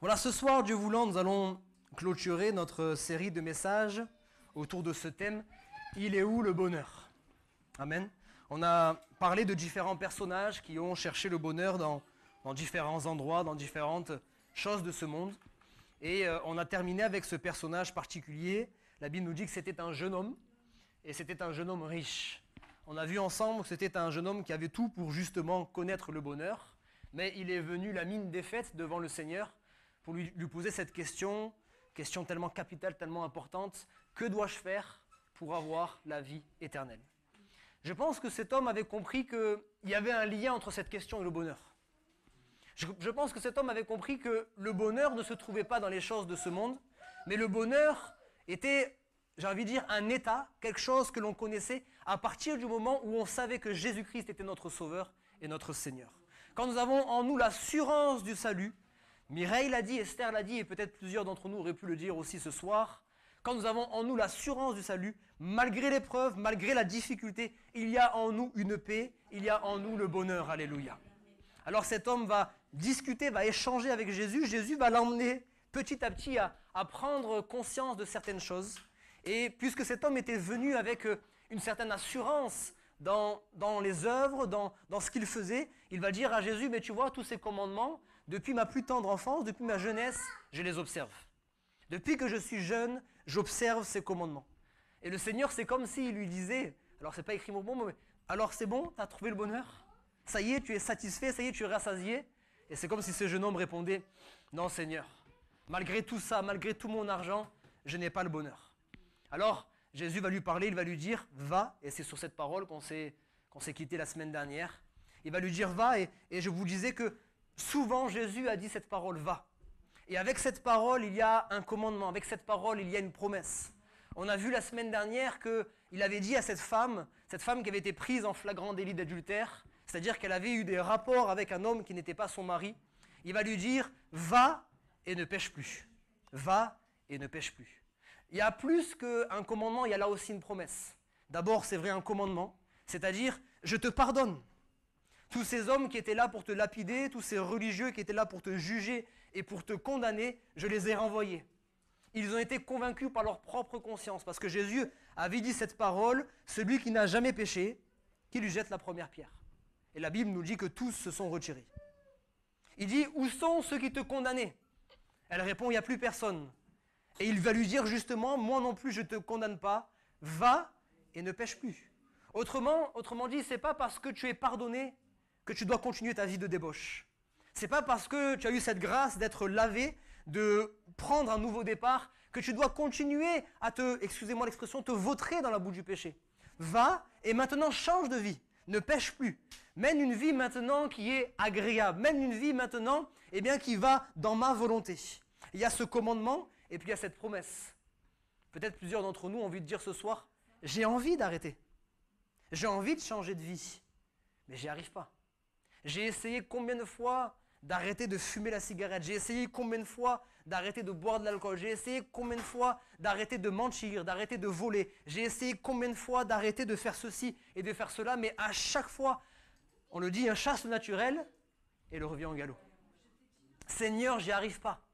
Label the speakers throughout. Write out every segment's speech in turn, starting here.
Speaker 1: Voilà, ce soir, Dieu voulant, nous allons clôturer notre série de messages autour de ce thème « Il est où le bonheur ?» Amen. On a parlé de différents personnages qui ont cherché le bonheur dans différents endroits, dans différentes choses de ce monde. Et on a terminé avec ce personnage particulier. La Bible nous dit que c'était un jeune homme, et c'était un jeune homme riche. On a vu ensemble que c'était un jeune homme qui avait tout pour justement connaître le bonheur, mais il est venu la mine défaite devant le Seigneur pour lui poser cette question tellement capitale, tellement importante, que dois-je faire pour avoir la vie éternelle? Je pense que cet homme avait compris qu'il y avait un lien entre cette question et le bonheur. Je pense que cet homme avait compris que le bonheur ne se trouvait pas dans les choses de ce monde, mais le bonheur était, j'ai envie de dire, un état, quelque chose que l'on connaissait à partir du moment où on savait que Jésus-Christ était notre Sauveur et notre Seigneur. Quand nous avons en nous l'assurance du salut, Mireille l'a dit, Esther l'a dit, et peut-être plusieurs d'entre nous auraient pu le dire aussi ce soir, quand nous avons en nous l'assurance du salut, malgré l'épreuve, malgré la difficulté, il y a en nous une paix, il y a en nous le bonheur, alléluia. Alors cet homme va discuter, va échanger avec Jésus, Jésus va l'emmener petit à petit à prendre conscience de certaines choses. Et puisque cet homme était venu avec une certaine assurance dans les œuvres, dans ce qu'il faisait, il va dire à Jésus, mais tu vois, tous ces commandements, depuis ma plus tendre enfance, depuis ma jeunesse, je les observe. Depuis que je suis jeune, j'observe ces commandements. Et le Seigneur, c'est comme s'il lui disait, alors c'est pas écrit mon bon, mais alors c'est bon, tu as trouvé le bonheur? Ça y est, tu es satisfait, ça y est, tu es rassasié? Et c'est comme si ce jeune homme répondait, non Seigneur, malgré tout ça, malgré tout mon argent, je n'ai pas le bonheur. Alors, Jésus va lui parler, il va lui dire, va, et c'est sur cette parole qu'on s'est quitté la semaine dernière, il va lui dire, va, et je vous disais que souvent Jésus a dit cette parole, va. Et avec cette parole, il y a un commandement, avec cette parole, il y a une promesse. On a vu la semaine dernière qu'il avait dit à cette femme qui avait été prise en flagrant délit d'adultère, c'est-à-dire qu'elle avait eu des rapports avec un homme qui n'était pas son mari, il va lui dire, va et ne pêche plus. Va et ne pêche plus. Il y a plus qu'un commandement, il y a là aussi une promesse. D'abord, c'est vrai, un commandement, c'est-à-dire, je te pardonne. Tous ces hommes qui étaient là pour te lapider, tous ces religieux qui étaient là pour te juger et pour te condamner, je les ai renvoyés. Ils ont été convaincus par leur propre conscience, parce que Jésus avait dit cette parole, celui qui n'a jamais péché, qui lui jette la première pierre. Et la Bible nous dit que tous se sont retirés. Il dit, où sont ceux qui te condamnaient? Elle répond, il n'y a plus personne. Et il va lui dire justement, moi non plus je ne te condamne pas, va et ne pêche plus. Autrement dit, ce n'est pas parce que tu es pardonné que tu dois continuer ta vie de débauche. Ce n'est pas parce que tu as eu cette grâce d'être lavé, de prendre un nouveau départ, que tu dois continuer à excusez-moi l'expression, te vautrer dans la boue du péché. Va et maintenant change de vie, ne pêche plus. Mène une vie maintenant qui est agréable, mène une vie maintenant qui va dans ma volonté. Il y a ce commandement et puis il y a cette promesse. Peut-être plusieurs d'entre nous ont envie de dire ce soir, j'ai envie d'arrêter. J'ai envie de changer de vie, mais j'y arrive pas. J'ai essayé combien de fois d'arrêter de fumer la cigarette, j'ai essayé combien de fois d'arrêter de boire de l'alcool, j'ai essayé combien de fois d'arrêter de mentir, d'arrêter de voler, j'ai essayé combien de fois d'arrêter de faire ceci et de faire cela, mais à chaque fois, on le dit, un chasse naturel et le revient en galop. Seigneur, j'y arrive pas.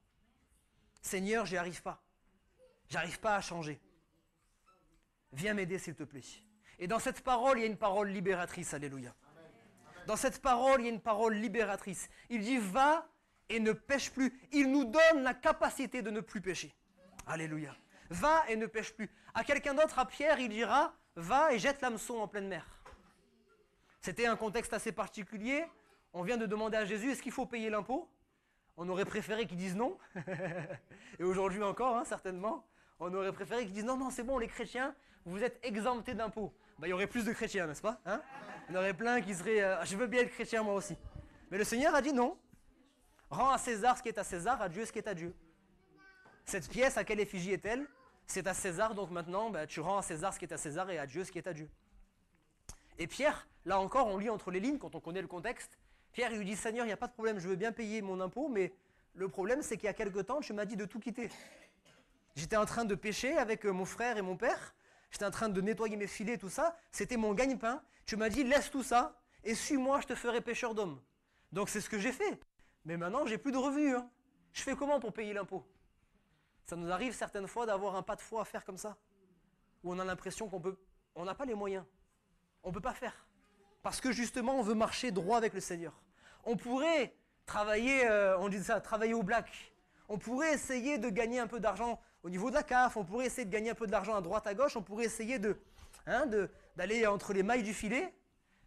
Speaker 1: Seigneur, j'y arrive pas. J'arrive pas à changer. Viens m'aider s'il te plaît. Et dans cette parole, il y a une parole libératrice, alléluia. Dans cette parole, il y a une parole libératrice. Il dit, va et ne pêche plus. Il nous donne la capacité de ne plus pécher. Alléluia. Va et ne pêche plus. À quelqu'un d'autre, à Pierre, il dira, va et jette l'hameçon en pleine mer. C'était un contexte assez particulier. On vient de demander à Jésus, est-ce qu'il faut payer l'impôt? On aurait préféré qu'ils disent non. Et aujourd'hui encore, certainement, on aurait préféré qu'ils disent non, c'est bon, les chrétiens, vous êtes exemptés d'impôts. Il y aurait plus de chrétiens, n'est-ce pas? Il y en aurait plein qui seraient je veux bien être chrétien moi aussi. Mais le Seigneur a dit non. Rends à César ce qui est à César, à Dieu ce qui est à Dieu. Cette pièce, à quelle effigie est-elle? C'est à César, donc maintenant, tu rends à César ce qui est à César et à Dieu ce qui est à Dieu. Et Pierre, là encore, on lit entre les lignes quand on connaît le contexte. Pierre, il lui dit, Seigneur, il n'y a pas de problème, je veux bien payer mon impôt, mais le problème, c'est qu'il y a quelque temps, tu m'as dit de tout quitter. J'étais en train de pêcher avec mon frère et mon père, j'étais en train de nettoyer mes filets, tout ça, c'était mon gagne-pain. Tu m'as dit, laisse tout ça, et suis-moi, je te ferai pêcheur d'hommes. Donc c'est ce que j'ai fait. Mais maintenant, j'ai plus de revenus. Je fais comment pour payer l'impôt? Ça nous arrive certaines fois d'avoir un pas de foi à faire comme ça, où on a l'impression on n'a pas les moyens. On ne peut pas faire. Parce que justement, on veut marcher droit avec le Seigneur. On pourrait travailler, on dit ça, travailler au black. On pourrait essayer de gagner un peu d'argent au niveau de la CAF, on pourrait essayer de gagner un peu d'argent à droite, à gauche, on pourrait essayer d'aller entre les mailles du filet,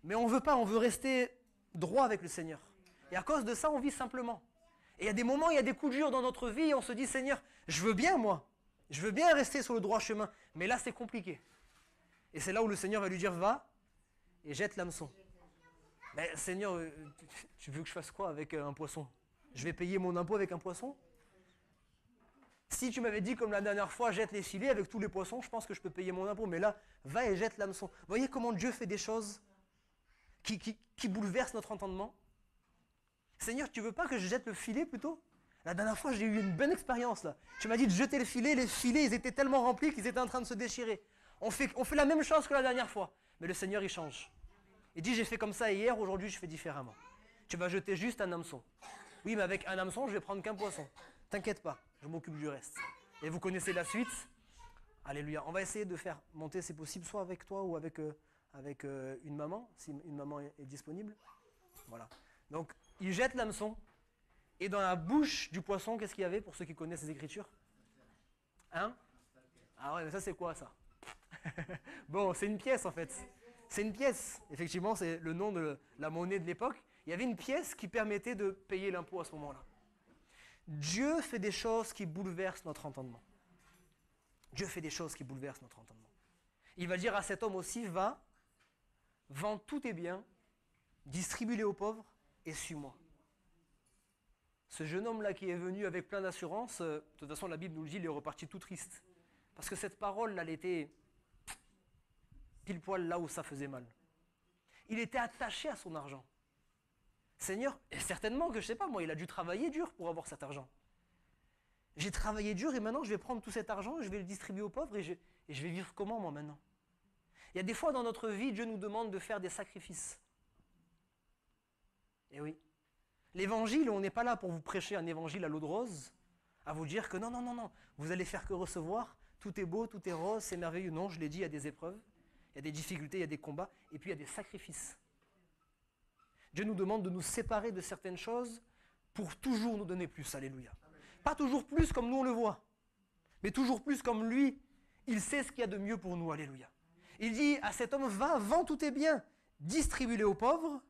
Speaker 1: mais on ne veut pas, on veut rester droit avec le Seigneur. Et à cause de ça, on vit simplement. Et il y a des moments, il y a des coups durs dans notre vie, et on se dit, Seigneur, je veux bien moi, je veux bien rester sur le droit chemin, mais là c'est compliqué. Et c'est là où le Seigneur va lui dire, va et jette l'hameçon. Mais Seigneur, tu veux que je fasse quoi avec un poisson? Je vais payer mon impôt avec un poisson? Si tu m'avais dit comme la dernière fois, jette les filets avec tous les poissons, je pense que je peux payer mon impôt. Mais là, va et jette l'hameçon. Vous voyez comment Dieu fait des choses qui bouleversent notre entendement? Seigneur, tu veux pas que je jette le filet plutôt? La dernière fois, j'ai eu une bonne expérience là. Tu m'as dit de jeter le filet, les filets, ils étaient tellement remplis qu'ils étaient en train de se déchirer. On fait la même chose que la dernière fois. Mais le Seigneur, il change. Il dit, j'ai fait comme ça hier, aujourd'hui, je fais différemment. Tu vas jeter juste un hameçon. Oui, mais avec un hameçon, je vais prendre qu'un poisson. T'inquiète pas, je m'occupe du reste. Et vous connaissez la suite. Alléluia. On va essayer de faire monter, c'est possible, soit avec toi ou avec une maman, si une maman est disponible. Voilà. Donc, il jette l'hameçon. Et dans la bouche du poisson, qu'est-ce qu'il y avait pour ceux qui connaissent les Écritures? Hein? Ah ouais, mais ça c'est quoi ça? Bon, c'est une pièce en fait. C'est une pièce. Effectivement, c'est le nom de la monnaie de l'époque. Il y avait une pièce qui permettait de payer l'impôt à ce moment-là. Dieu fait des choses qui bouleversent notre entendement. Dieu fait des choses qui bouleversent notre entendement. Il va dire à cet homme aussi, va, vends tous tes biens, distribue-les aux pauvres et suis-moi. Ce jeune homme-là qui est venu avec plein d'assurance, de toute façon la Bible nous le dit, il est reparti tout triste. Parce que cette parole-là, elle était pile poil là où ça faisait mal. Il était attaché à son argent. Seigneur, et certainement que je ne sais pas, moi, il a dû travailler dur pour avoir cet argent. J'ai travaillé dur et maintenant je vais prendre tout cet argent, je vais le distribuer aux pauvres et je vais vivre comment moi maintenant? Il y a des fois dans notre vie, Dieu nous demande de faire des sacrifices. Et oui. L'évangile, on n'est pas là pour vous prêcher un évangile à l'eau de rose, à vous dire que non, non, non, non, vous allez faire que recevoir, tout est beau, tout est rose, c'est merveilleux. Non, je l'ai dit, il y a des épreuves, il y a des difficultés, il y a des combats, et puis il y a des sacrifices. Dieu nous demande de nous séparer de certaines choses pour toujours nous donner plus, alléluia. Pas toujours plus comme nous on le voit, mais toujours plus comme lui, il sait ce qu'il y a de mieux pour nous, alléluia. Il dit à cet homme, va, vends tous tes biens, distribue-les aux pauvres,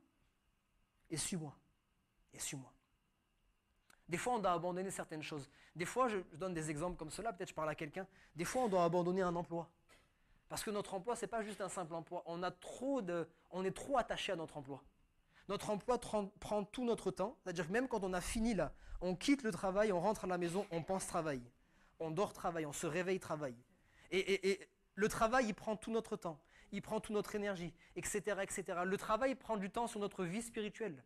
Speaker 1: et suis-moi. Et suis-moi. Des fois, on doit abandonner certaines choses. Des fois, je donne des exemples comme cela, peut-être je parle à quelqu'un. Des fois, on doit abandonner un emploi. Parce que notre emploi, ce n'est pas juste un simple emploi. On est trop attaché à notre emploi. Notre emploi prend tout notre temps. C'est-à-dire que même quand on a fini là, on quitte le travail, on rentre à la maison, on pense travail. On dort travail, on se réveille travail. Et le travail, il prend tout notre temps. Il prend toute notre énergie, etc., etc. Le travail prend du temps sur notre vie spirituelle.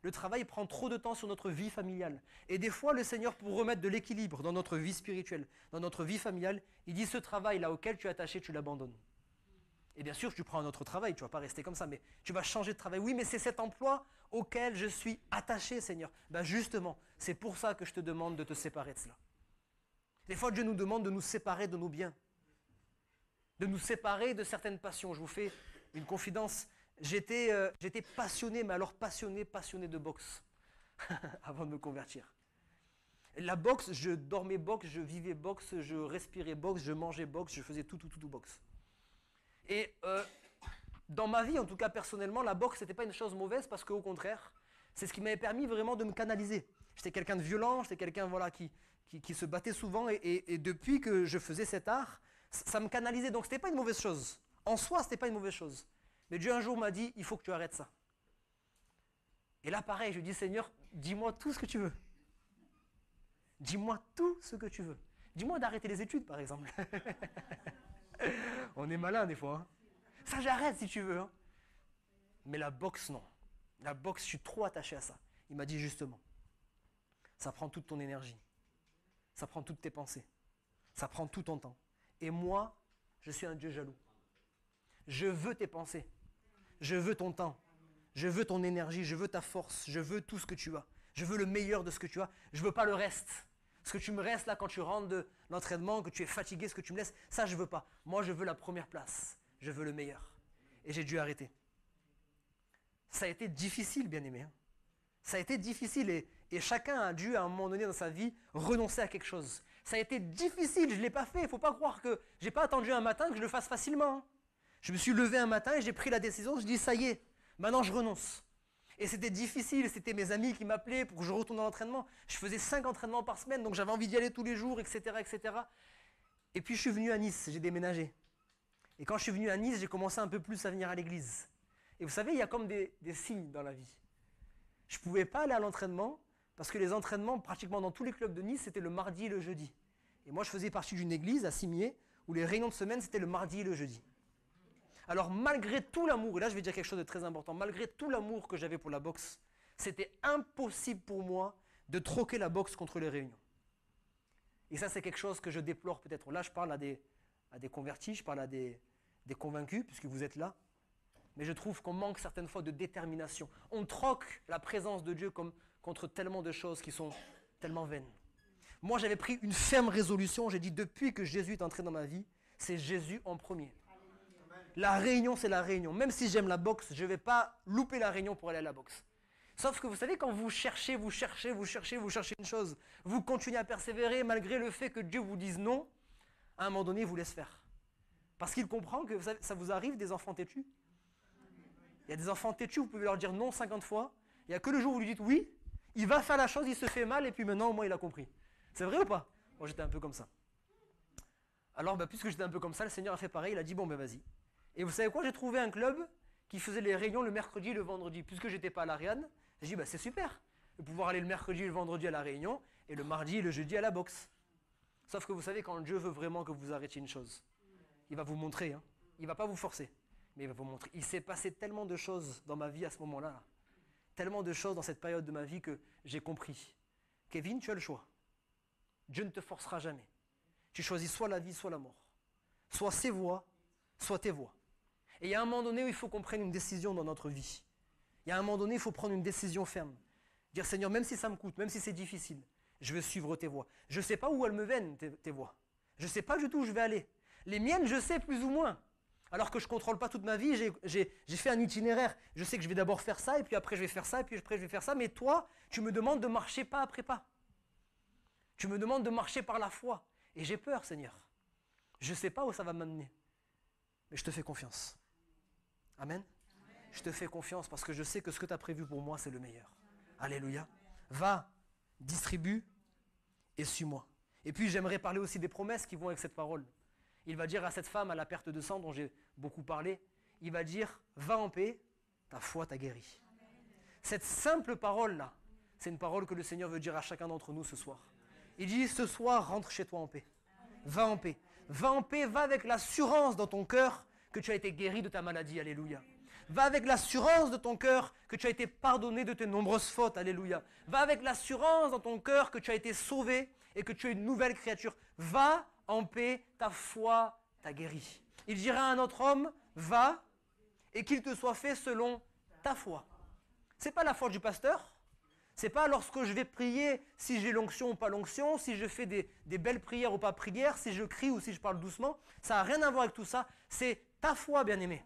Speaker 1: Le travail prend trop de temps sur notre vie familiale. Et des fois, le Seigneur, pour remettre de l'équilibre dans notre vie spirituelle, dans notre vie familiale, il dit ce travail-là auquel tu es attaché, tu l'abandonnes. Et bien sûr, tu prends un autre travail, tu ne vas pas rester comme ça, mais tu vas changer de travail. Oui, mais c'est cet emploi auquel je suis attaché, Seigneur. Ben justement, c'est pour ça que je te demande de te séparer de cela. Des fois, Dieu nous demande de nous séparer de nos biens, de nous séparer de certaines passions. Je vous fais une confidence. J'étais passionné, mais alors passionné de boxe, avant de me convertir. La boxe, je dormais boxe, je vivais boxe, je respirais boxe, je mangeais boxe, je faisais tout boxe. Et dans ma vie, en tout cas personnellement, la boxe, c'était pas une chose mauvaise parce qu'au contraire, c'est ce qui m'avait permis vraiment de me canaliser. J'étais quelqu'un de violent, j'étais quelqu'un voilà, qui se battait souvent et depuis que je faisais cet art, ça me canalisait. Donc c'était pas une mauvaise chose. En soi, c'était pas une mauvaise chose. Mais Dieu un jour m'a dit, il faut que tu arrêtes ça. Et là pareil, je dis Seigneur, dis-moi tout ce que tu veux. Dis-moi tout ce que tu veux. Dis-moi d'arrêter les études par exemple. On est malin des fois. Hein. Ça j'arrête si tu veux. Hein. Mais la boxe non. La boxe, je suis trop attaché à ça. Il m'a dit justement, ça prend toute ton énergie. Ça prend toutes tes pensées. Ça prend tout ton temps. Et moi, je suis un Dieu jaloux. Je veux tes pensées. Je veux ton temps. Je veux ton énergie. Je veux ta force. Je veux tout ce que tu as. Je veux le meilleur de ce que tu as. Je veux pas le reste. Ce que tu me restes là quand tu rentres de l'entraînement, que tu es fatigué, ce que tu me laisses, ça je veux pas. Moi je veux la première place. Je veux le meilleur. Et j'ai dû arrêter. Ça a été difficile, bien aimé. Ça a été difficile et chacun a dû à un moment donné dans sa vie renoncer à quelque chose. Ça a été difficile, je ne l'ai pas fait. Il ne faut pas croire que je n'ai pas attendu un matin que je le fasse facilement. Je me suis levé un matin et j'ai pris la décision, je dis ça y est, maintenant je renonce. Et c'était difficile, c'était mes amis qui m'appelaient pour que je retourne à l'entraînement. Je faisais 5 entraînements par semaine, donc j'avais envie d'y aller tous les jours, etc., etc. Et puis je suis venu à Nice, j'ai déménagé. Et quand je suis venu à Nice, j'ai commencé un peu plus à venir à l'église. Et vous savez, il y a comme des signes dans la vie. Je ne pouvais pas aller à l'entraînement parce que les entraînements, pratiquement dans tous les clubs de Nice, c'était le mardi et le jeudi. Et moi, je faisais partie d'une église à Cimier où les réunions de semaine, c'était le mardi et le jeudi. Alors, malgré tout l'amour, et là, je vais dire quelque chose de très important, malgré tout l'amour que j'avais pour la boxe, c'était impossible pour moi de troquer la boxe contre les réunions. Et ça, c'est quelque chose que je déplore peut-être. Là, je parle à des convertis, je parle à des convaincus, puisque vous êtes là. Mais je trouve qu'on manque certaines fois de détermination. On troque la présence de Dieu contre tellement de choses qui sont tellement vaines. Moi, j'avais pris une ferme résolution. J'ai dit, depuis que Jésus est entré dans ma vie, c'est Jésus en premier. La réunion, c'est la réunion. Même si j'aime la boxe, je ne vais pas louper la réunion pour aller à la boxe. Sauf que vous savez, quand vous cherchez une chose, vous continuez à persévérer malgré le fait que Dieu vous dise non, à un moment donné, il vous laisse faire. Parce qu'il comprend que ça vous arrive des enfants têtus. Il y a des enfants têtus, vous pouvez leur dire non 50 fois. Il n'y a que le jour où vous lui dites oui, il va faire la chose, il se fait mal, et puis maintenant, au moins, il a compris. C'est vrai ou pas? Moi, j'étais un peu comme ça. Alors, puisque j'étais un peu comme ça, le Seigneur a fait pareil, il a dit, bon, vas-y. Et vous savez quoi? J'ai trouvé un club qui faisait les réunions le mercredi et le vendredi. Puisque je n'étais pas à l'Ariane, j'ai dit, c'est super de pouvoir aller le mercredi et le vendredi à la réunion, et le mardi et le jeudi à la boxe. Sauf que vous savez, quand Dieu veut vraiment que vous arrêtiez une chose, il va vous montrer, hein. Il ne va pas vous forcer. Mais il va vous montrer. Il s'est passé tellement de choses dans ma vie à ce moment-là. Tellement de choses dans cette période de ma vie que j'ai compris. Kevin, tu as le choix. Dieu ne te forcera jamais. Tu choisis soit la vie, soit la mort. Soit ses voies, soit tes voies. Et il y a un moment donné où il faut qu'on prenne une décision dans notre vie. Il y a un moment donné où il faut prendre une décision ferme. Dire, Seigneur, même si ça me coûte, même si c'est difficile, je veux suivre tes voies. Je ne sais pas où elles me mènent, tes voies. Je ne sais pas du tout où je vais aller. Les miennes, je sais plus ou moins. Alors que je ne contrôle pas toute ma vie, j'ai fait un itinéraire. Je sais que je vais d'abord faire ça, et puis après je vais faire ça, et puis après je vais faire ça. Mais toi, tu me demandes de marcher pas après pas. Tu me demandes de marcher par la foi. Et j'ai peur, Seigneur. Je ne sais pas où ça va m'amener. Mais je te fais confiance. Amen. Je te fais confiance parce que je sais que ce que tu as prévu pour moi, c'est le meilleur. Alléluia. Va, distribue et suis-moi. Et puis j'aimerais parler aussi des promesses qui vont avec cette parole. Il va dire à cette femme à la perte de sang dont j'ai beaucoup parlé, il va dire, va en paix, ta foi t'a guéri. Cette simple parole-là, c'est une parole que le Seigneur veut dire à chacun d'entre nous ce soir. Il dit, ce soir, rentre chez toi en paix. Va en paix. Va en paix, va avec l'assurance dans ton cœur que tu as été guéri de ta maladie. Alléluia. Va avec l'assurance de ton cœur que tu as été pardonné de tes nombreuses fautes. Alléluia. Va avec l'assurance dans ton cœur que tu as été sauvé et que tu es une nouvelle créature. Va en paix, ta foi t'a guéri. Il dira à un autre homme, va et qu'il te soit fait selon ta foi. Ce n'est pas la foi du pasteur. Ce n'est pas lorsque je vais prier si j'ai l'onction ou pas l'onction, si je fais des belles prières ou pas prières, si je crie ou si je parle doucement. Ça n'a rien à voir avec tout ça. C'est ta foi, bien-aimé.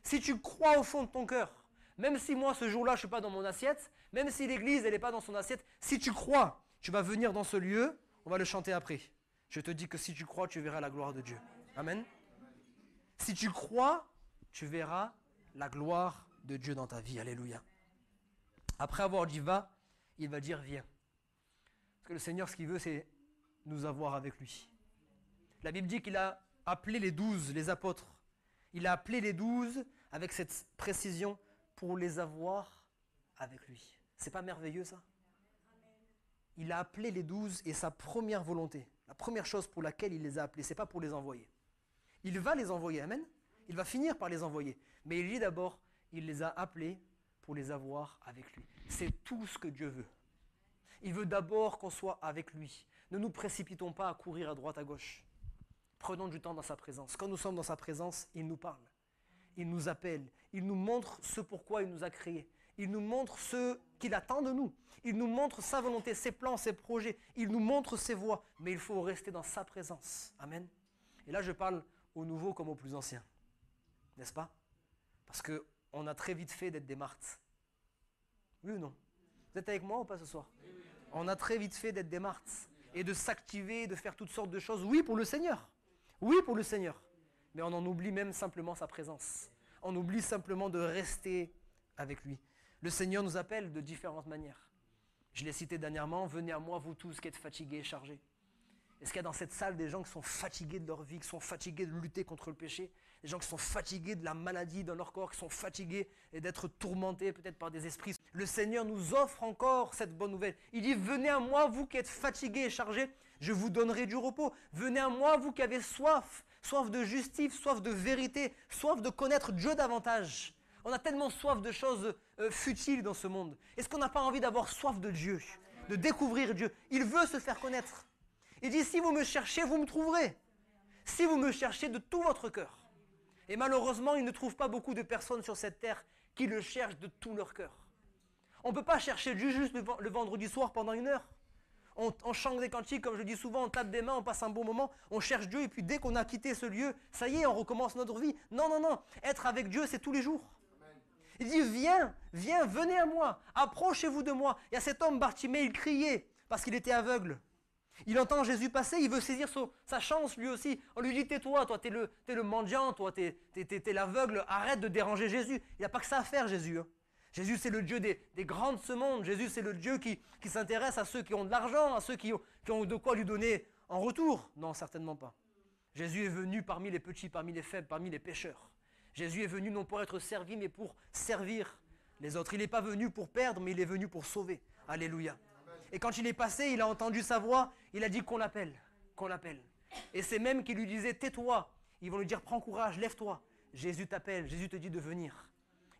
Speaker 1: Si tu crois au fond de ton cœur, même si moi ce jour-là je ne suis pas dans mon assiette, même si l'église elle n'est pas dans son assiette, si tu crois, tu vas venir dans ce lieu, on va le chanter après. Je te dis que si tu crois, tu verras la gloire de Dieu. Amen. Si tu crois, tu verras la gloire de Dieu dans ta vie. Alléluia. Après avoir dit va, il va dire viens. Parce que le Seigneur, ce qu'il veut, c'est nous avoir avec lui. La Bible dit qu'il a appelé les 12, les apôtres. Il a appelé les 12 avec cette précision pour les avoir avec lui. C'est pas merveilleux ça? Il a appelé les 12 et sa première volonté, la première chose pour laquelle il les a appelés, c'est pas pour les envoyer. Il va les envoyer, amen. Il va finir par les envoyer. Mais il dit d'abord, il les a appelés pour les avoir avec lui. C'est tout ce que Dieu veut. Il veut d'abord qu'on soit avec lui. Ne nous précipitons pas à courir à droite, à gauche. Prenons du temps dans sa présence. Quand nous sommes dans sa présence, il nous parle. Il nous appelle. Il nous montre ce pourquoi il nous a créés. Il nous montre ce qu'il attend de nous. Il nous montre sa volonté, ses plans, ses projets. Il nous montre ses voies. Mais il faut rester dans sa présence. Amen. Et là, je parle aux nouveaux comme aux plus anciens. N'est-ce pas? Parce qu'on a très vite fait d'être des martes. Oui ou non? Vous êtes avec moi ou pas ce soir? On a très vite fait d'être des martes. Et de s'activer, de faire toutes sortes de choses. Oui, pour le Seigneur. Oui, pour le Seigneur. Mais on en oublie même simplement sa présence. On oublie simplement de rester avec lui. Le Seigneur nous appelle de différentes manières. Je l'ai cité dernièrement, venez à moi vous tous qui êtes fatigués et chargés. Est-ce qu'il y a dans cette salle des gens qui sont fatigués de leur vie, qui sont fatigués de lutter contre le péché, des gens qui sont fatigués de la maladie dans leur corps, qui sont fatigués et d'être tourmentés peut-être par des esprits? Le Seigneur nous offre encore cette bonne nouvelle. Il dit, venez à moi vous qui êtes fatigués et chargés, je vous donnerai du repos. Venez à moi vous qui avez soif, soif de justice, soif de vérité, soif de connaître Dieu davantage. On a tellement soif de choses futiles dans ce monde. Est-ce qu'on n'a pas envie d'avoir soif de Dieu, de découvrir Dieu? Il veut se faire connaître. Il dit, si vous me cherchez, vous me trouverez. Si vous me cherchez de tout votre cœur. Et malheureusement, il ne trouve pas beaucoup de personnes sur cette terre qui le cherchent de tout leur cœur. On ne peut pas chercher Dieu juste le vendredi soir pendant 1 heure. On chante des cantiques, comme je dis souvent, on tape des mains, on passe un bon moment, on cherche Dieu, et puis dès qu'on a quitté ce lieu, ça y est, on recommence notre vie. Non, non, non. Être avec Dieu, c'est tous les jours. Il dit, viens, viens, venez à moi, approchez-vous de moi. Il y a cet homme, Bartimée, il criait parce qu'il était aveugle. Il entend Jésus passer, il veut saisir sa chance lui aussi. On lui dit, tais-toi, toi, t'es le mendiant, toi, t'es l'aveugle, arrête de déranger Jésus. Il n'y a pas que ça à faire, Jésus. Hein. Jésus, c'est le Dieu des grands de ce monde. Jésus, c'est le Dieu qui s'intéresse à ceux qui ont de l'argent, à ceux qui ont de quoi lui donner en retour. Non, certainement pas. Jésus est venu parmi les petits, parmi les faibles, parmi les pécheurs. Jésus est venu non pour être servi, mais pour servir les autres. Il n'est pas venu pour perdre, mais il est venu pour sauver. Alléluia. Et quand il est passé, il a entendu sa voix, il a dit qu'on l'appelle, qu'on l'appelle. Et c'est même qui lui disait, tais-toi. Ils vont lui dire, prends courage, lève-toi. Jésus t'appelle, Jésus te dit de venir.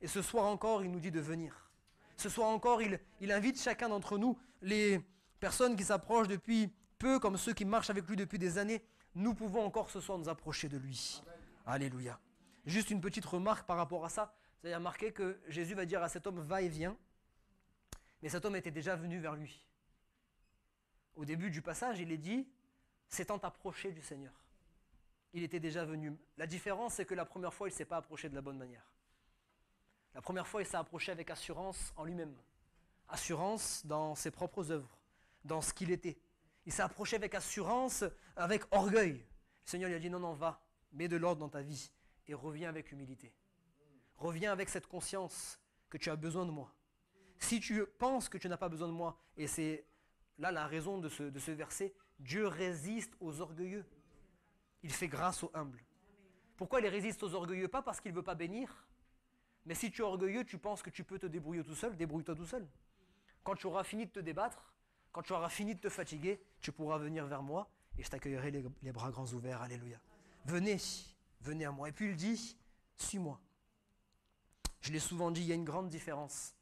Speaker 1: Et ce soir encore, il nous dit de venir. Ce soir encore, il invite chacun d'entre nous, les personnes qui s'approchent depuis peu, comme ceux qui marchent avec lui depuis des années, nous pouvons encore ce soir nous approcher de lui. Alléluia. Juste une petite remarque par rapport à ça. Vous avez remarqué que Jésus va dire à cet homme, va et viens. Mais cet homme était déjà venu vers lui. Au début du passage, il est dit, s'étant approché du Seigneur. Il était déjà venu. La différence, c'est que la première fois, il ne s'est pas approché de la bonne manière. La première fois, il s'est approché avec assurance en lui-même. Assurance dans ses propres œuvres, dans ce qu'il était. Il s'est approché avec assurance, avec orgueil. Le Seigneur lui a dit, non, non, va, mets de l'ordre dans ta vie et reviens avec humilité. Reviens avec cette conscience que tu as besoin de moi. Si tu penses que tu n'as pas besoin de moi, et c'est là la raison de ce verset, Dieu résiste aux orgueilleux. Il fait grâce aux humbles. Pourquoi il résiste aux orgueilleux? Pas parce qu'il ne veut pas bénir, mais si tu es orgueilleux, tu penses que tu peux te débrouiller tout seul, débrouille-toi tout seul. Quand tu auras fini de te débattre, quand tu auras fini de te fatiguer, tu pourras venir vers moi et je t'accueillerai les bras grands ouverts. Alléluia. Venez, venez à moi. Et puis il dit, suis-moi. Je l'ai souvent dit, il y a une grande différence,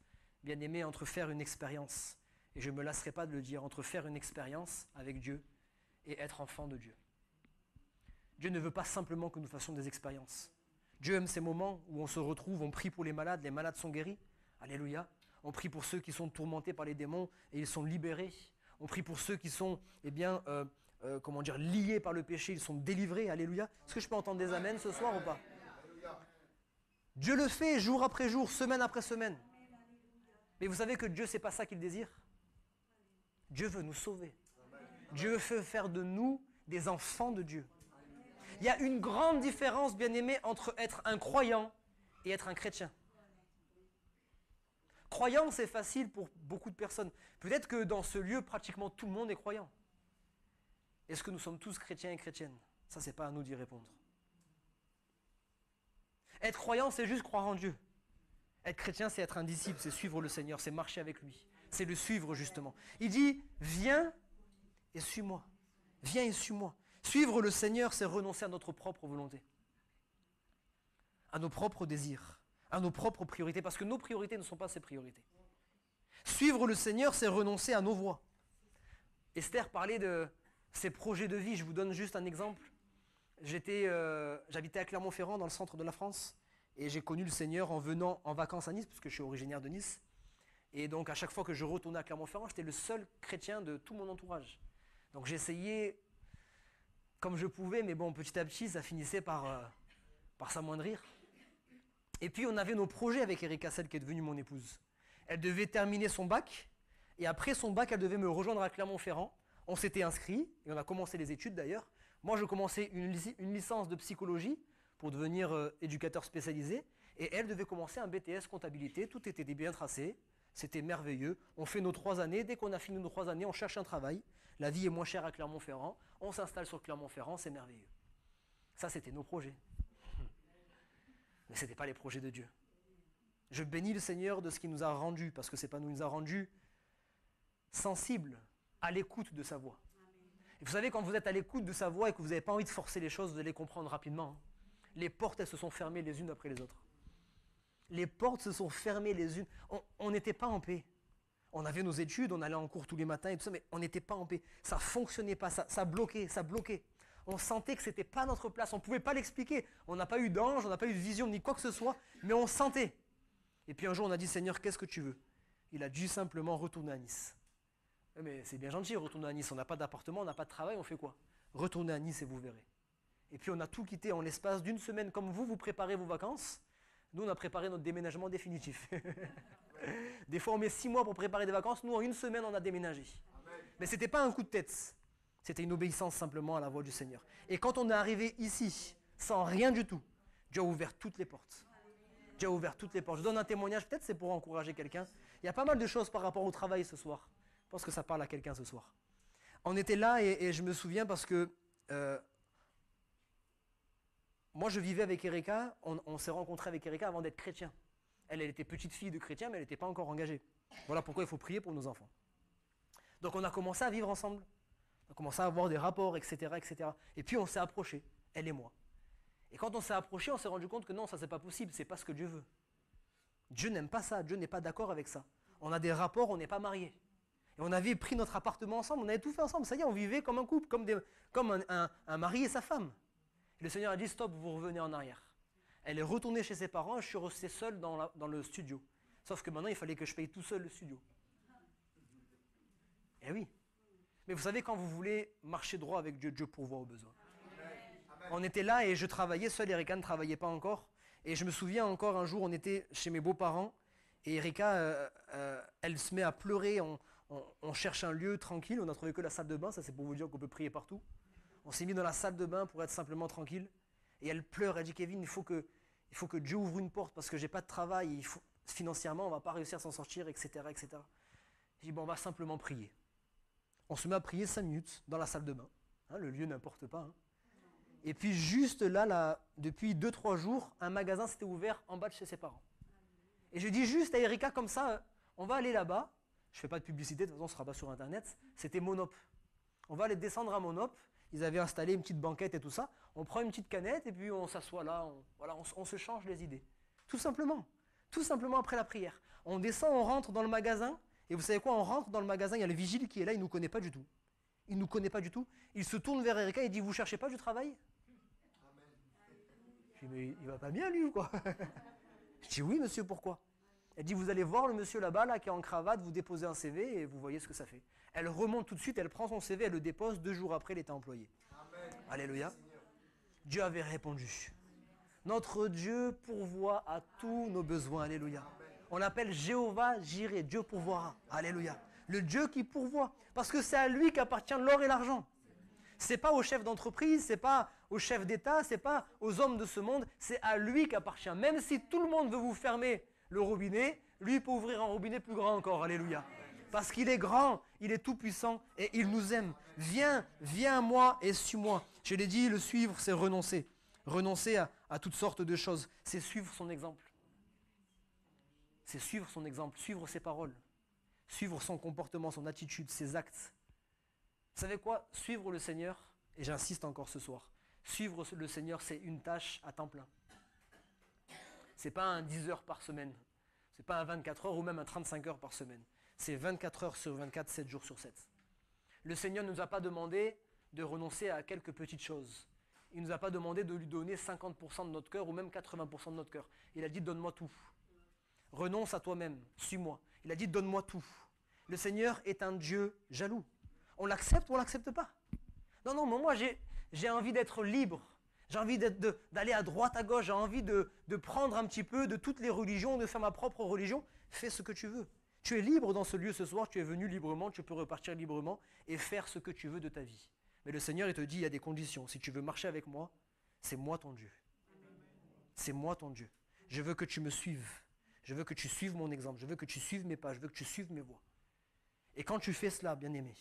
Speaker 1: bien aimé, entre faire une expérience, et je ne me lasserai pas de le dire, entre faire une expérience avec Dieu et être enfant de Dieu. Dieu ne veut pas simplement que nous fassions des expériences. Dieu aime ces moments où on se retrouve, on prie pour les malades sont guéris. Alléluia. On prie pour ceux qui sont tourmentés par les démons et ils sont libérés. On prie pour ceux qui sont liés par le péché, ils sont délivrés. Alléluia. Est-ce que je peux entendre des amens ce soir ou pas? Dieu le fait jour après jour, semaine après semaine. Mais vous savez que Dieu, c'est pas ça qu'il désire. Dieu veut nous sauver. Dieu veut faire de nous des enfants de Dieu. Il y a une grande différence, bien-aimé, entre être un croyant et être un chrétien. Croyant, c'est facile pour beaucoup de personnes. Peut-être que dans ce lieu, pratiquement tout le monde est croyant. Est-ce que nous sommes tous chrétiens et chrétiennes? Ça, c'est pas à nous d'y répondre. Être croyant, c'est juste croire en Dieu. Être chrétien, c'est être un disciple, c'est suivre le Seigneur, c'est marcher avec lui. C'est le suivre, justement. Il dit, viens et suis-moi. Viens et suis-moi. Suivre le Seigneur, c'est renoncer à notre propre volonté, à nos propres désirs, à nos propres priorités, parce que nos priorités ne sont pas ses priorités. Suivre le Seigneur, c'est renoncer à nos voies. Esther parlait de ses projets de vie. Je vous donne juste un exemple. J'habitais à Clermont-Ferrand, dans le centre de la France, et j'ai connu le Seigneur en venant en vacances à Nice, puisque je suis originaire de Nice. Et donc à chaque fois que je retournais à Clermont-Ferrand, j'étais le seul chrétien de tout mon entourage. Donc j'essayais comme je pouvais, mais bon, petit à petit, ça finissait par s'amoindrir. Et puis on avait nos projets avec Erika, celle qui est devenue mon épouse. Elle devait terminer son bac, et après son bac, elle devait me rejoindre à Clermont-Ferrand. On s'était inscrits, et on a commencé les études d'ailleurs. Moi, je commençais une licence de psychologie pour devenir éducateur spécialisé, et elle devait commencer un BTS comptabilité. Tout était bien tracé, c'était merveilleux. On fait nos 3 années, dès qu'on a fini nos 3 années, on cherche un travail. La vie est moins chère à Clermont-Ferrand, on s'installe sur Clermont-Ferrand, c'est merveilleux. Ça, c'était nos projets. Mais ce n'étaient pas les projets de Dieu. Je bénis le Seigneur de ce qu'il nous a rendu, parce que c'est pas nous, il nous a rendus sensibles, à l'écoute de sa voix. Et vous savez, quand vous êtes à l'écoute de sa voix et que vous n'avez pas envie de forcer les choses, vous allez comprendre rapidement. Les portes, elles se sont fermées les unes après les autres. Les portes se sont fermées les unes. On n'était pas en paix. On avait nos études, on allait en cours tous les matins et tout ça, mais on n'était pas en paix. Ça ne fonctionnait pas, ça bloquait, ça bloquait. On sentait que ce n'était pas notre place, on ne pouvait pas l'expliquer. On n'a pas eu d'ange, on n'a pas eu de vision, ni quoi que ce soit, mais on sentait. Et puis un jour, on a dit, Seigneur, qu'est-ce que tu veux? Il a dû simplement retourner à Nice. Mais c'est bien gentil, retourner à Nice. On n'a pas d'appartement, on n'a pas de travail, on fait quoi? Retournez à Nice et vous verrez. Et puis on a tout quitté en l'espace d'une semaine, comme vous préparez vos vacances. Nous, on a préparé notre déménagement définitif. Des fois, on met 6 mois pour préparer des vacances. Nous, en une semaine, on a déménagé. Mais ce n'était pas un coup de tête. C'était une obéissance simplement à la voix du Seigneur. Et quand on est arrivé ici, sans rien du tout, Dieu a ouvert toutes les portes. Dieu a ouvert toutes les portes. Je donne un témoignage, peut-être c'est pour encourager quelqu'un. Il y a pas mal de choses par rapport au travail ce soir. Je pense que ça parle à quelqu'un ce soir. On était là et je me souviens parce que moi je vivais avec Erika, on s'est rencontrés avec Erika avant d'être chrétien. Elle était petite fille de chrétien, mais elle n'était pas encore engagée. Voilà pourquoi il faut prier pour nos enfants. Donc on a commencé à vivre ensemble. On a commencé à avoir des rapports, etc., etc. Et puis on s'est approchés, elle et moi. Et quand on s'est approchés, on s'est rendu compte que non, ça c'est pas possible, c'est pas ce que Dieu veut. Dieu n'aime pas ça, Dieu n'est pas d'accord avec ça. On a des rapports, on n'est pas mariés. Et on avait pris notre appartement ensemble, on avait tout fait ensemble. Ça y est, on vivait comme un couple, comme un mari et sa femme. Et le Seigneur a dit, stop, vous revenez en arrière. Elle est retournée chez ses parents, je suis resté seul dans le studio. Sauf que maintenant, il fallait que je paye tout seul le studio. Eh oui. Mais vous savez, quand vous voulez marcher droit avec Dieu, Dieu pourvoit aux besoins. On était là et je travaillais, seul Erika ne travaillait pas encore. Et je me souviens encore un jour, on était chez mes beaux-parents et Erika, elle se met à pleurer. On cherche un lieu tranquille, on n'a trouvé que la salle de bain, ça c'est pour vous dire qu'on peut prier partout. On s'est mis dans la salle de bain pour être simplement tranquille. Et elle pleure, elle dit, Kevin, il faut que Dieu ouvre une porte parce que j'ai pas de travail, financièrement on va pas réussir à s'en sortir, etc., etc. Je dis, bon, on va simplement prier. On se met à prier 5 minutes dans la salle de bain. Hein, le lieu n'importe pas. Hein. Et puis juste là, depuis 2-3 jours, un magasin s'était ouvert en bas de chez ses parents. Et je dis juste à Erika comme ça, on va aller là-bas. Je ne fais pas de publicité, de toute façon, ce ne sera pas sur Internet. C'était Monop. On va aller descendre à Monop. Ils avaient installé une petite banquette et tout ça. On prend une petite canette et puis on s'assoit là. On se change les idées. Tout simplement. Tout simplement après la prière. On descend, on rentre dans le magasin. Et vous savez quoi, on rentre dans le magasin, il y a le vigile qui est là, il ne nous connaît pas du tout. Il ne nous connaît pas du tout. Il se tourne vers Erika et dit, vous ne cherchez pas du travail? Je dis, mais il va pas bien lui ou quoi? Je dis, oui monsieur, pourquoi? Elle dit, vous allez voir le monsieur là-bas, là, qui est en cravate, vous déposez un CV et vous voyez ce que ça fait. Elle remonte tout de suite, elle prend son CV, elle le dépose, 2 jours après, il était employé. Amen. Alléluia. Dieu avait répondu. Notre Dieu pourvoit à tous nos besoins. Alléluia. Amen. On l'appelle Jéhovah Jireh, Dieu pourvoira. Alléluia. Le Dieu qui pourvoit. Parce que c'est à lui qu'appartient l'or et l'argent. Ce n'est pas au chef d'entreprise, ce n'est pas au chef d'État, ce n'est pas aux hommes de ce monde, c'est à lui qu'appartient. Même si tout le monde veut vous fermer le robinet, lui peut ouvrir un robinet plus grand encore. Alléluia. Parce qu'il est grand, il est tout puissant et il nous aime. Viens à moi et suis-moi. Je l'ai dit, le suivre, c'est renoncer. Renoncer à toutes sortes de choses. C'est suivre son exemple. C'est suivre son exemple, suivre ses paroles, suivre son comportement, son attitude, ses actes. Vous savez quoi? Suivre le Seigneur, et j'insiste encore ce soir, suivre le Seigneur, c'est une tâche à temps plein. Ce n'est pas un 10 heures par semaine, ce n'est pas un 24 heures ou même un 35 heures par semaine. C'est 24 heures sur 24, 7 jours sur 7. Le Seigneur ne nous a pas demandé de renoncer à quelques petites choses. Il ne nous a pas demandé de lui donner 50% de notre cœur ou même 80% de notre cœur. Il a dit, donne-moi tout. Renonce à toi-même, suis-moi. Il a dit, donne-moi tout. Le Seigneur est un Dieu jaloux. On l'accepte ou on ne l'accepte pas? Non, non, mais moi j'ai envie d'être libre. J'ai envie d'aller à droite, à gauche. J'ai envie de prendre un petit peu de toutes les religions, de faire ma propre religion. Fais ce que tu veux. Tu es libre dans ce lieu ce soir. Tu es venu librement. Tu peux repartir librement et faire ce que tu veux de ta vie. Mais le Seigneur, il te dit, il y a des conditions. Si tu veux marcher avec moi, c'est moi ton Dieu. C'est moi ton Dieu. Je veux que tu me suives. Je veux que tu suives mon exemple. Je veux que tu suives mes pas. Je veux que tu suives mes voies. Et quand tu fais cela, bien-aimé,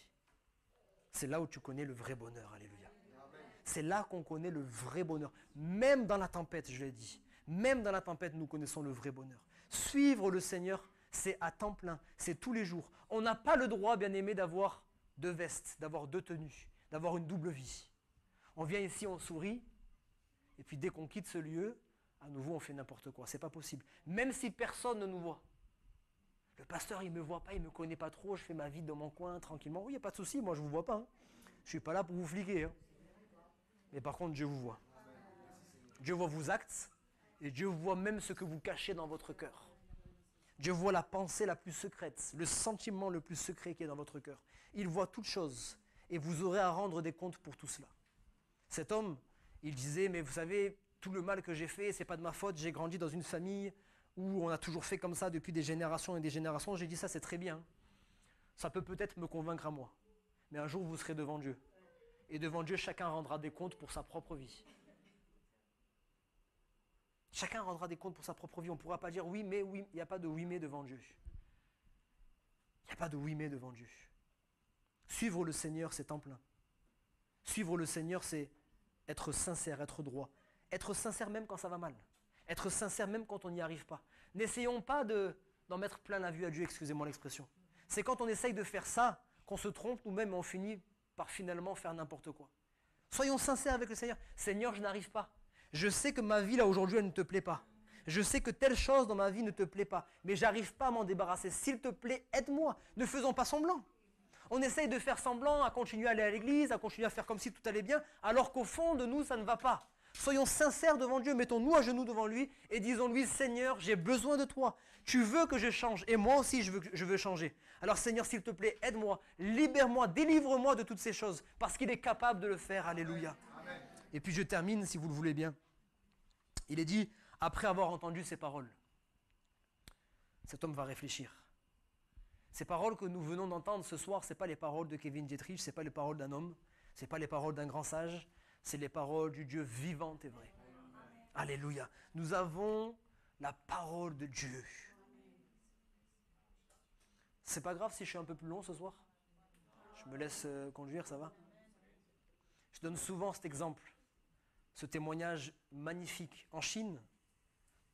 Speaker 1: c'est là où tu connais le vrai bonheur. Alléluia. C'est là qu'on connaît le vrai bonheur. Même dans la tempête, je l'ai dit. Même dans la tempête, nous connaissons le vrai bonheur. Suivre le Seigneur, c'est à temps plein. C'est tous les jours. On n'a pas le droit, bien-aimé, d'avoir deux vestes, d'avoir deux tenues, d'avoir une double vie. On vient ici, on sourit, et puis dès qu'on quitte ce lieu, à nouveau, on fait n'importe quoi. C'est pas possible. Même si personne ne nous voit. Le pasteur, il ne me voit pas, il ne me connaît pas trop, je fais ma vie dans mon coin, tranquillement. Oui, il n'y a pas de souci, moi je ne vous vois pas. Je ne suis pas là pour vous fliquer. Mais par contre, Dieu vous voit. Dieu voit vos actes, et Dieu voit même ce que vous cachez dans votre cœur. Dieu voit la pensée la plus secrète, le sentiment le plus secret qui est dans votre cœur. Il voit toutes choses, et vous aurez à rendre des comptes pour tout cela. Cet homme, il disait, mais vous savez, tout le mal que j'ai fait, c'est pas de ma faute, j'ai grandi dans une famille où on a toujours fait comme ça depuis des générations et des générations. J'ai dit, ça c'est très bien. Ça peut peut-être me convaincre à moi. Mais un jour, vous serez devant Dieu. Et devant Dieu, chacun rendra des comptes pour sa propre vie. Chacun rendra des comptes pour sa propre vie. On ne pourra pas dire oui, mais oui. Il n'y a pas de oui, mais devant Dieu. Il n'y a pas de oui, mais devant Dieu. Suivre le Seigneur, c'est temps plein. Suivre le Seigneur, c'est être sincère, être droit. Être sincère même quand ça va mal. Être sincère même quand on n'y arrive pas. N'essayons pas d'en mettre plein la vue à Dieu, excusez-moi l'expression. C'est quand on essaye de faire ça qu'on se trompe nous-mêmes et on finit par finalement faire n'importe quoi. Soyons sincères avec le Seigneur. Seigneur, je n'arrive pas. Je sais que ma vie là aujourd'hui, elle ne te plaît pas. Je sais que telle chose dans ma vie ne te plaît pas. Mais j'arrive pas à m'en débarrasser. S'il te plaît, aide-moi. Ne faisons pas semblant. On essaye de faire semblant, à continuer à aller à l'église, à continuer à faire comme si tout allait bien, alors qu'au fond de nous, ça ne va pas. Soyons sincères devant Dieu, mettons-nous à genoux devant lui et disons-lui, Seigneur, j'ai besoin de toi. Tu veux que je change et moi aussi je veux changer. Alors Seigneur, s'il te plaît, aide-moi, libère-moi, délivre-moi de toutes ces choses parce qu'il est capable de le faire. Alléluia. Amen. Et puis je termine, si vous le voulez bien. Il est dit, après avoir entendu ces paroles, cet homme va réfléchir. Ces paroles que nous venons d'entendre ce soir, ce n'est pas les paroles de Kevin Dietrich, ce n'est pas les paroles d'un homme, ce n'est pas les paroles d'un grand sage, c'est les paroles du Dieu vivant et vrai. Alléluia. Nous avons la parole de Dieu. C'est pas grave si je suis un peu plus long ce soir? Je me laisse conduire, ça va? Je donne souvent cet exemple, ce témoignage magnifique. En Chine,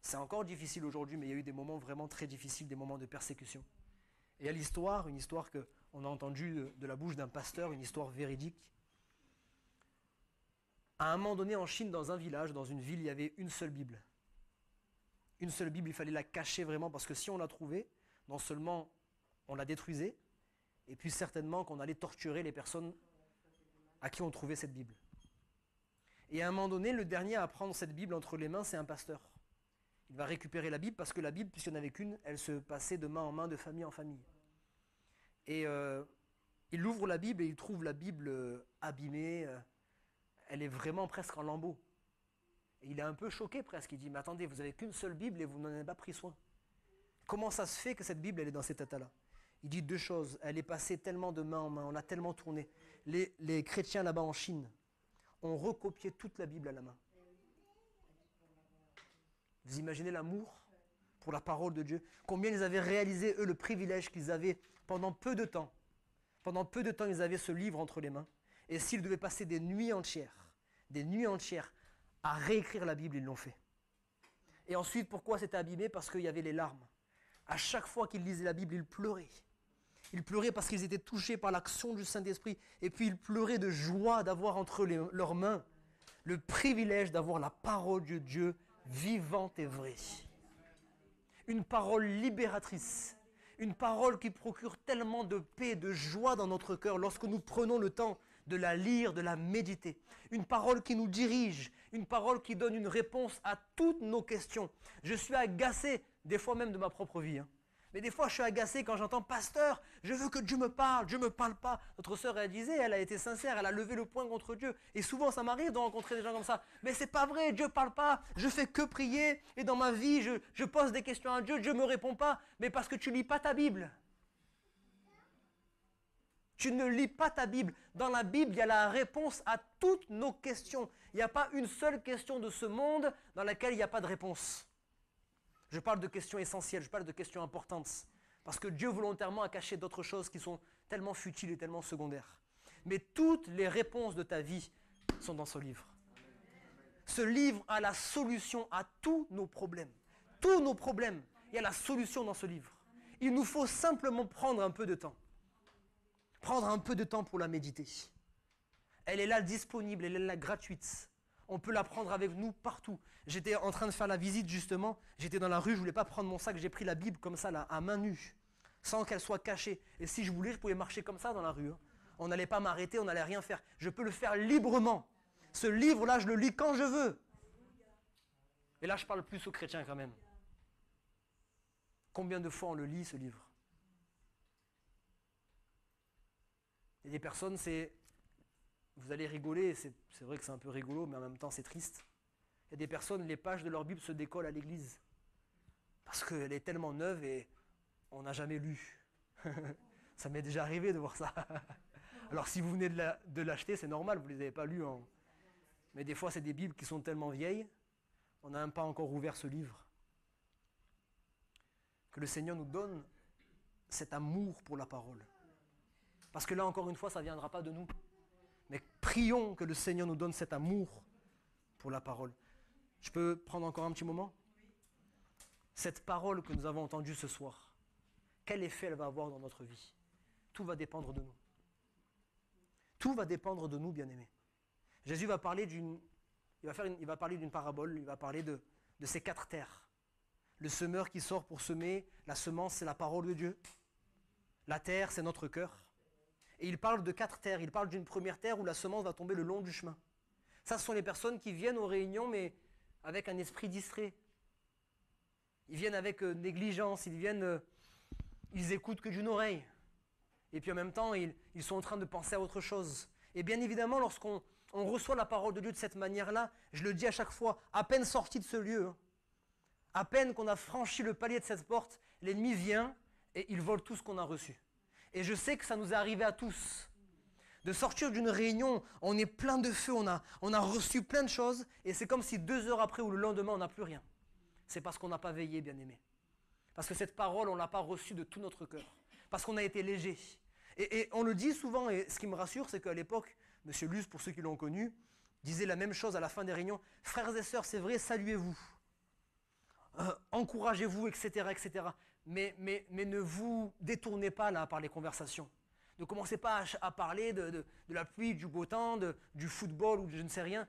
Speaker 1: c'est encore difficile aujourd'hui, mais il y a eu des moments vraiment très difficiles, des moments de persécution. Et il y a l'histoire, une histoire qu'on a entendue de la bouche d'un pasteur, une histoire véridique. À un moment donné, en Chine, dans un village, dans une ville, il y avait une seule Bible. Une seule Bible, il fallait la cacher vraiment, parce que si on la trouvait, non seulement on la détruisait, et puis certainement qu'on allait torturer les personnes à qui on trouvait cette Bible. Et à un moment donné, le dernier à prendre cette Bible entre les mains, c'est un pasteur. Il va récupérer la Bible, parce que la Bible, puisqu'il n'y en avait qu'une, elle se passait de main en main, de famille en famille. Et il ouvre la Bible et il trouve la Bible abîmée, elle est vraiment presque en lambeaux. Et il est un peu choqué presque, il dit, mais attendez, vous n'avez qu'une seule Bible et vous n'en avez pas pris soin. Comment ça se fait que cette Bible, elle est dans cet état-là? Il dit deux choses, elle est passée tellement de main en main, on l'a tellement tournée. Les chrétiens là-bas en Chine ont recopié toute la Bible à la main. Vous imaginez l'amour pour la parole de Dieu? Combien ils avaient réalisé, eux, le privilège qu'ils avaient pendant peu de temps. Pendant peu de temps, ils avaient ce livre entre les mains. Et s'ils devaient passer des nuits entières à réécrire la Bible, ils l'ont fait. Et ensuite, pourquoi c'était abîmé? Parce qu'il y avait les larmes. À chaque fois qu'ils lisaient la Bible, ils pleuraient. Ils pleuraient parce qu'ils étaient touchés par l'action du Saint-Esprit. Et puis ils pleuraient de joie d'avoir entre leurs mains le privilège d'avoir la parole de Dieu vivante et vraie. Une parole libératrice. Une parole qui procure tellement de paix, de joie dans notre cœur lorsque nous prenons le temps de la lire, de la méditer. Une parole qui nous dirige, une parole qui donne une réponse à toutes nos questions. Je suis agacé, des fois même de ma propre vie. Mais des fois, je suis agacé quand j'entends « Pasteur, je veux que Dieu me parle, Dieu ne me parle pas. » Notre sœur, elle disait, elle a été sincère, elle a levé le poing contre Dieu. Et souvent, ça m'arrive de rencontrer des gens comme ça. « Mais c'est pas vrai, Dieu ne parle pas, je fais que prier. Et dans ma vie, je pose des questions à Dieu, Dieu ne me répond pas. » Mais parce que tu ne lis pas ta Bible. Tu ne lis pas ta Bible. Dans la Bible, il y a la réponse à toutes nos questions. Il n'y a pas une seule question de ce monde dans laquelle il n'y a pas de réponse. Je parle de questions essentielles, je parle de questions importantes. Parce que Dieu volontairement a caché d'autres choses qui sont tellement futiles et tellement secondaires. Mais toutes les réponses de ta vie sont dans ce livre. Ce livre a la solution à tous nos problèmes. Tous nos problèmes, il y a la solution dans ce livre. Il nous faut simplement prendre un peu de temps. Prendre un peu de temps pour la méditer. Elle est là disponible, elle est là gratuite. On peut la prendre avec nous partout. J'étais en train de faire la visite justement, j'étais dans la rue, je ne voulais pas prendre mon sac, j'ai pris la Bible comme ça, là, à main nue, sans qu'elle soit cachée. Et si je voulais, je pouvais marcher comme ça dans la rue. Hein. On n'allait pas m'arrêter, on n'allait rien faire. Je peux le faire librement. Ce livre-là, je le lis quand je veux. Et là, je parle plus aux chrétiens quand même. Combien de fois on le lit, ce livre? Il y a des personnes, vous allez rigoler, c'est vrai que c'est un peu rigolo, mais en même temps c'est triste. Il y a des personnes, les pages de leur Bible se décollent à l'église. Parce qu'elle est tellement neuve et on n'a jamais lu. Ça m'est déjà arrivé de voir ça. Alors si vous venez de l'acheter, c'est normal, vous ne les avez pas lus. Hein. Mais des fois, c'est des Bibles qui sont tellement vieilles, on n'a même pas encore ouvert ce livre. Que le Seigneur nous donne cet amour pour la parole. Parce que là, encore une fois, ça ne viendra pas de nous. Mais prions que le Seigneur nous donne cet amour pour la parole. Je peux prendre encore un petit moment? Cette parole que nous avons entendue ce soir, quel effet elle va avoir dans notre vie? Tout va dépendre de nous. Tout va dépendre de nous, bien-aimés. Jésus va parler d'une parabole, il va parler de ces 4 terres. Le semeur qui sort pour semer, la semence, c'est la parole de Dieu. La terre, c'est notre cœur. Et il parle de 4 terres. Il parle d'une première terre où la semence va tomber le long du chemin. Ça, ce sont les personnes qui viennent aux réunions, mais avec un esprit distrait. Ils viennent avec négligence, ils écoutent que d'une oreille. Et puis en même temps, ils sont en train de penser à autre chose. Et bien évidemment, lorsqu'on reçoit la parole de Dieu de cette manière-là, je le dis à chaque fois, à peine sorti de ce lieu, à peine qu'on a franchi le palier de cette porte, l'ennemi vient et il vole tout ce qu'on a reçu. Et je sais que ça nous est arrivé à tous. De sortir d'une réunion, on est plein de feu, on a reçu plein de choses, et c'est comme si 2 heures après ou le lendemain, on n'a plus rien. C'est parce qu'on n'a pas veillé, bien-aimé. Parce que cette parole, on ne l'a pas reçue de tout notre cœur. Parce qu'on a été léger. Et on le dit souvent, et ce qui me rassure, c'est qu'à l'époque, M. Luce, pour ceux qui l'ont connu, disait la même chose à la fin des réunions. Frères et sœurs, c'est vrai, saluez-vous. Encouragez-vous, etc., etc. Mais ne vous détournez pas là par les conversations. Ne commencez pas à parler de la pluie, du beau temps, du football ou de je ne sais rien.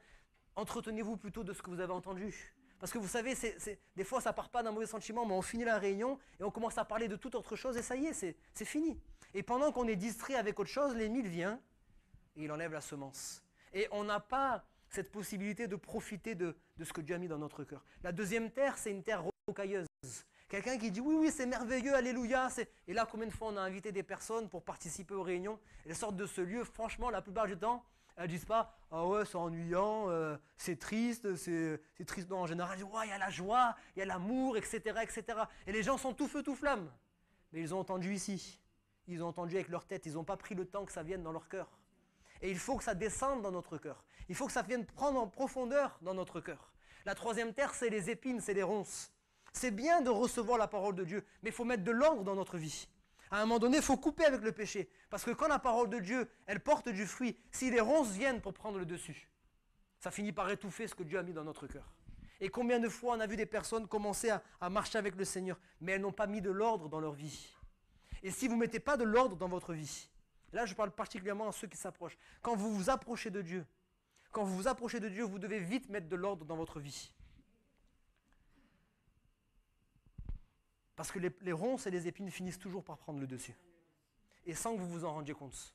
Speaker 1: Entretenez-vous plutôt de ce que vous avez entendu. Parce que vous savez, des fois ça part pas d'un mauvais sentiment, mais on finit la réunion et on commence à parler de toute autre chose et ça y est, c'est fini. Et pendant qu'on est distrait avec autre chose, l'ennemi vient et il enlève la semence. Et on n'a pas cette possibilité de profiter de ce que Dieu a mis dans notre cœur. La deuxième terre, c'est une terre rocailleuse. Quelqu'un qui dit oui, c'est merveilleux, alléluia. Et là, combien de fois on a invité des personnes pour participer aux réunions? Elles sortent de ce lieu, franchement, la plupart du temps, elles ne disent pas « Ah ouais, c'est ennuyant, c'est triste, c'est triste. » Non, en général, elles disent « Ouais, il y a la joie, il y a l'amour, etc., etc. » Et les gens sont tout feu, tout flamme. Mais ils ont entendu ici. Ils ont entendu avec leur tête. Ils n'ont pas pris le temps que ça vienne dans leur cœur. Et il faut que ça descende dans notre cœur. Il faut que ça vienne prendre en profondeur dans notre cœur. La troisième terre, c'est les épines, c'est les ronces. C'est bien de recevoir la parole de Dieu, mais il faut mettre de l'ordre dans notre vie. À un moment donné, il faut couper avec le péché. Parce que quand la parole de Dieu, elle porte du fruit, si les ronces viennent pour prendre le dessus, ça finit par étouffer ce que Dieu a mis dans notre cœur. Et combien de fois on a vu des personnes commencer à marcher avec le Seigneur, mais elles n'ont pas mis de l'ordre dans leur vie. Et si vous ne mettez pas de l'ordre dans votre vie, là je parle particulièrement à ceux qui s'approchent, quand vous vous approchez de Dieu, vous devez vite mettre de l'ordre dans votre vie. Parce que les ronces et les épines finissent toujours par prendre le dessus. Et sans que vous vous en rendiez compte.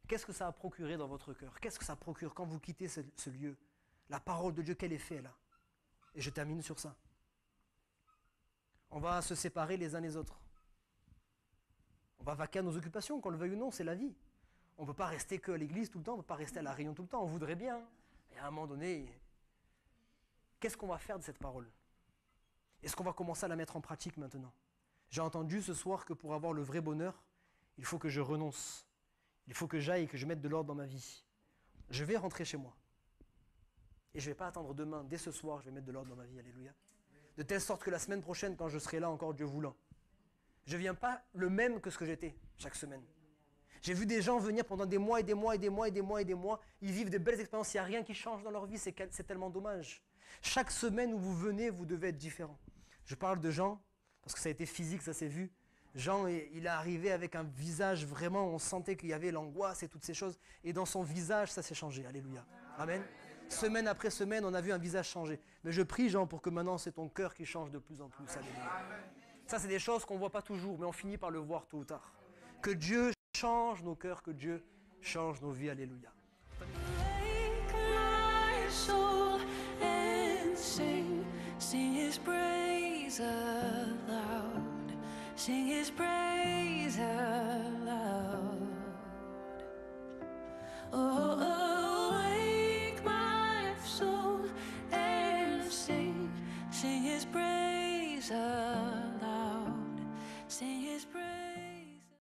Speaker 1: Qu'est-ce que ça a procuré dans votre cœur? Qu'est-ce que ça procure quand vous quittez ce lieu? La parole de Dieu, quel effet elle a? Et je termine sur ça. On va se séparer les uns les autres. On va vaquer à nos occupations, qu'on le veuille ou non, c'est la vie. On ne peut pas rester qu'à l'église tout le temps, on ne peut pas rester à la réunion tout le temps, on voudrait bien. Et à un moment donné, qu'est-ce qu'on va faire de cette parole? Est-ce qu'on va commencer à la mettre en pratique maintenant? J'ai entendu ce soir que pour avoir le vrai bonheur, il faut que je renonce. Il faut que j'aille et que je mette de l'ordre dans ma vie. Je vais rentrer chez moi. Et je ne vais pas attendre demain, dès ce soir, je vais mettre de l'ordre dans ma vie, alléluia. De telle sorte que la semaine prochaine, quand je serai là encore, Dieu voulant, je ne viens pas le même que ce que j'étais chaque semaine. J'ai vu des gens venir pendant des mois et des mois et des mois et des mois et des mois. Ils vivent de belles expériences, il n'y a rien qui change dans leur vie, c'est tellement dommage. Chaque semaine où vous venez, vous devez être différent. Je parle de Jean, parce que ça a été physique, ça s'est vu. Jean, il est arrivé avec un visage vraiment, on sentait qu'il y avait l'angoisse et toutes ces choses. Et dans son visage, ça s'est changé, alléluia. Amen. Semaine après semaine, on a vu un visage changer. Mais je prie, Jean, pour que maintenant, c'est ton cœur qui change de plus en plus, alléluia. Ça, c'est des choses qu'on ne voit pas toujours, mais on finit par le voir tôt ou tard. Que Dieu change nos cœurs, que Dieu change nos vies. Alléluia.
Speaker 2: Sing his praise aloud. Sing his praise aloud.